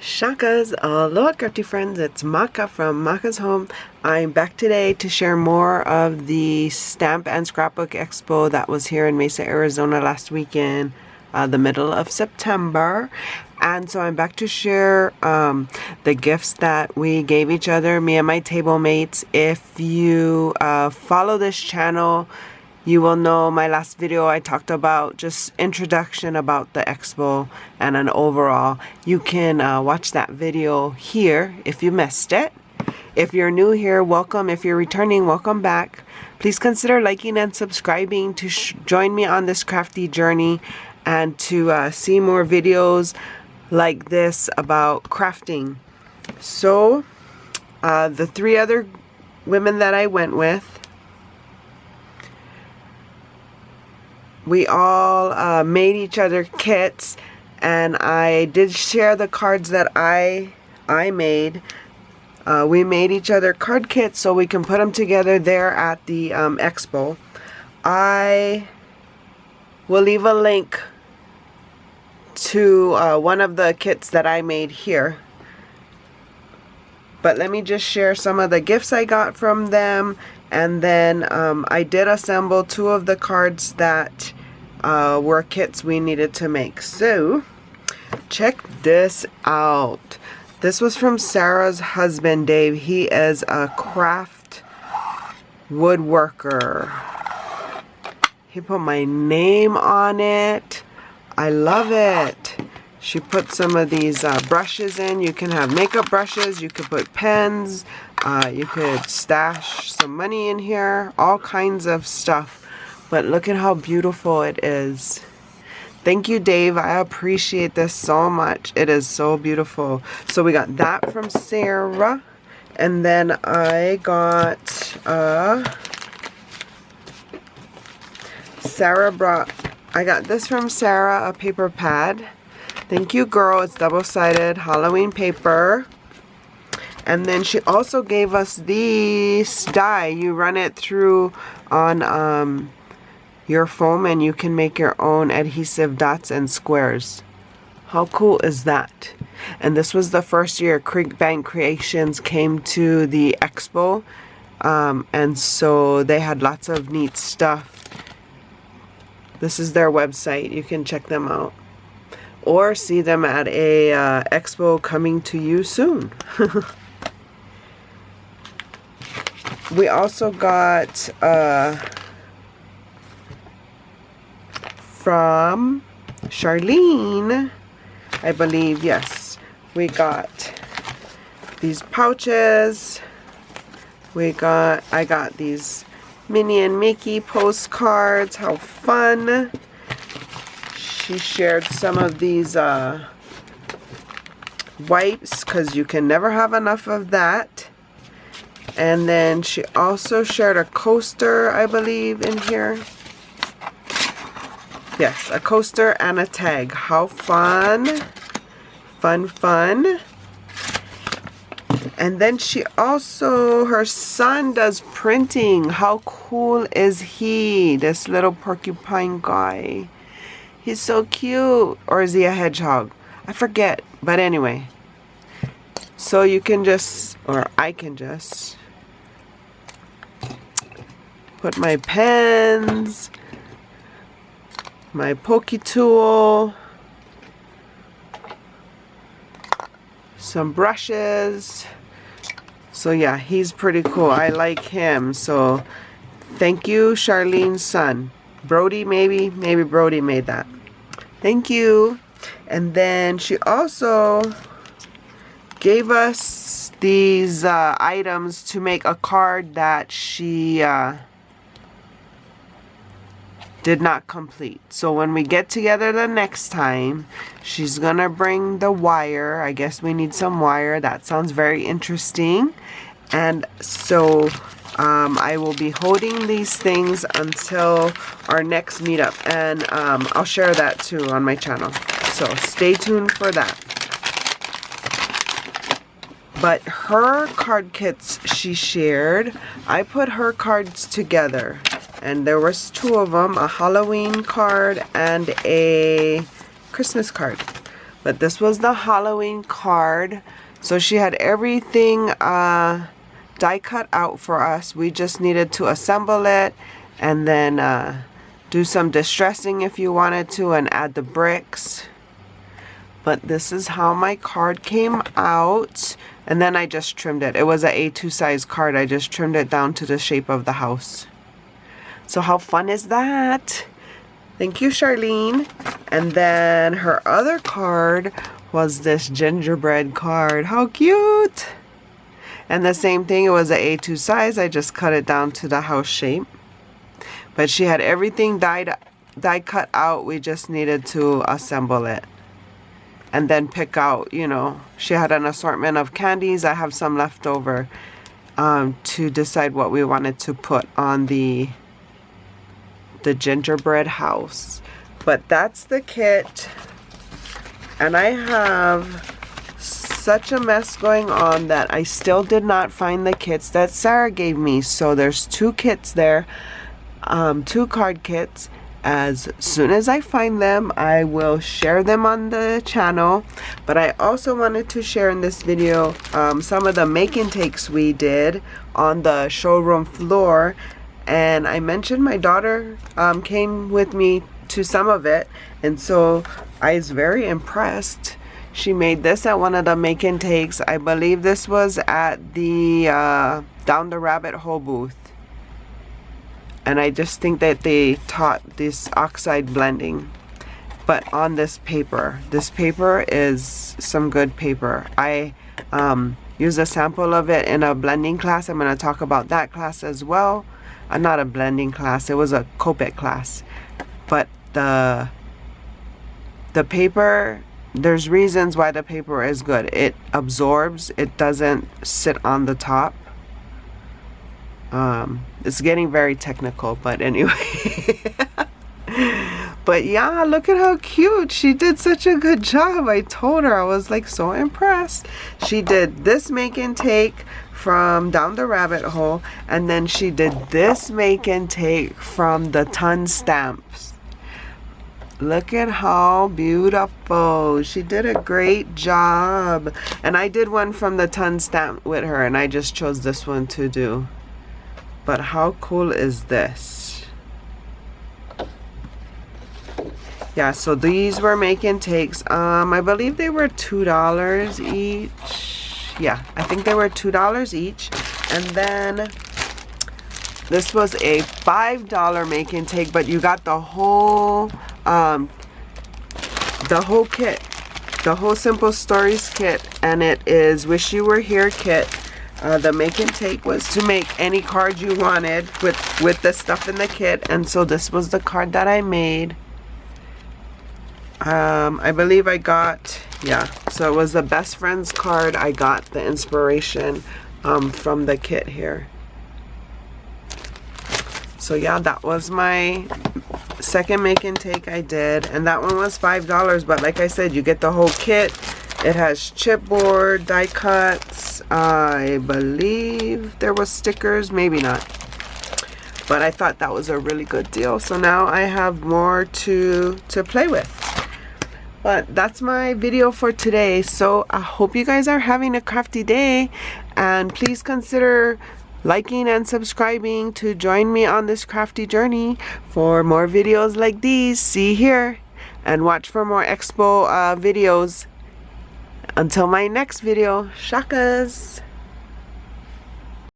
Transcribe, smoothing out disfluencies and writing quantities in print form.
Shakas, aloha crafty friends, it's Maka from Makaz Home. I'm back today to share more of the Stamp and Scrapbook Expo that was here in Mesa, Arizona last weekend, the middle of September. And so I'm back to share the gifts that we gave each other, me and my table mates. If you follow this channel, you will know my last video I talked about just introduction about the expo and an overall. You can watch that video here if you missed it. If you're new here, welcome. If you're returning, welcome back. Please consider liking and subscribing to join me on this crafty journey and to see more videos like this about crafting. So the three other women that I went with, we all made each other kits, and I did share the cards that I made. We made each other card kits so we can put them together there at the expo. I will leave a link to one of the kits that I made here. But let me just share some of the gifts I got from them. And then I did assemble two of the cards that were kits we needed to make. So, check this out. This was from Sarah's husband, Dave. He is a craft woodworker. He put my name on it. I love it. She put some of these brushes in. You can have makeup brushes. You could put pens. You could stash some money in here. All kinds of stuff. But look at how beautiful it is. Thank you, Dave. I appreciate this so much. It is so beautiful. So we got that from Sarah. And then I got... I got this from Sarah, a paper pad. Thank you, girl. It's double-sided Halloween paper. And then she also gave us this die. You run it through on your foam and you can make your own adhesive dots and squares. How cool is that? And this was the first year Creek Bank Creations came to the expo. And so they had lots of neat stuff. This is their website. You can check them out. Or see them at a expo coming to you soon. We also got from Charlene, I believe, yes. We got these pouches. I got these Minnie and Mickey postcards. How fun. She shared some of these wipes because you can never have enough of that. And then she also shared a coaster, I believe, in here. Yes, a coaster and a tag. How fun. Fun, fun. And then she also, her son does printing. How cool is he? This little porcupine guy. He's so cute. Or is he a hedgehog? I forget. But anyway. So you can just, or I can just put my pens, my pokey tool, some brushes. So yeah, he's pretty cool. I like him. So thank you, Charlene's son. Brody, maybe Brody made that. Thank you. And then she also gave us these items to make a card that she did not complete. So when we get together the next time, she's gonna bring the wire. I guess we need some wire. That sounds very interesting. And so I will be holding these things until our next meetup, and I'll share that too on my channel. So stay tuned for that. But her card kits she shared, I put her cards together. And there was two of them, a Halloween card and a Christmas card. But this was the Halloween card. So she had everything die cut out for us. We just needed to assemble it and then do some distressing if you wanted to and add the bricks. But this is how my card came out. And then I just trimmed it. It was an A2 size card. I just trimmed it down to the shape of the house. So how fun is that? Thank you, Charlene. And then her other card was this gingerbread card. How cute! And the same thing, it was an A2 size. I just cut it down to the house shape. But she had everything die cut out. We just needed to assemble it. And then pick out, you know, she had an assortment of candies. I have some left over to decide what we wanted to put on the gingerbread house. But that's the kit. And I have such a mess going on that I still did not find the kits that Sarah gave me. So there's 2 kits there, 2 card kits. As soon as I find them, I will share them on the channel. But I also wanted to share in this video some of the make and takes we did on the showroom floor. And I mentioned my daughter came with me to some of it, and so I was very impressed. She made this at one of the make and takes. I believe this was at the Down the Rabbit Hole booth. And I just think that they taught this oxide blending. But on this paper is some good paper. I used a sample of it in a blending class. I'm going to talk about that class as well. Not a blending class, it was a Copic class. But the paper, there's reasons why the paper is good. It absorbs, it doesn't sit on the top. It's getting very technical, but anyway. But yeah, look at how cute. She did such a good job. I told her, I was like so impressed. She did this make and take from Down the Rabbit Hole, and then she did this make and take from the Ton Stamps. Look at how beautiful. She did a great job. And I did one from the Ton Stamp with her, and I just chose this one to do. But how cool is this? Yeah, so these were make and takes. I believe they were $2 each. Yeah, I think they were $2 each. And then this was a $5 make and take, but you got the whole kit, the whole Simple Stories kit, and it is Wish You Were Here kit. The make and take was to make any card you wanted with the stuff in the kit, and so this was the card that I made. I believe I got, yeah, so it was the best friends card. I got the inspiration from the kit here. So yeah, that was my second make and take I did, and that one was $5, but like I said, you get the whole kit. It has chipboard, die cuts, I believe there was stickers, maybe not. But I thought that was a really good deal. So now I have more to play with. But that's my video for today. So I hope you guys are having a crafty day. And please consider liking and subscribing to join me on this crafty journey for more videos like these. See here. And watch for more expo videos. Until my next video, shakas!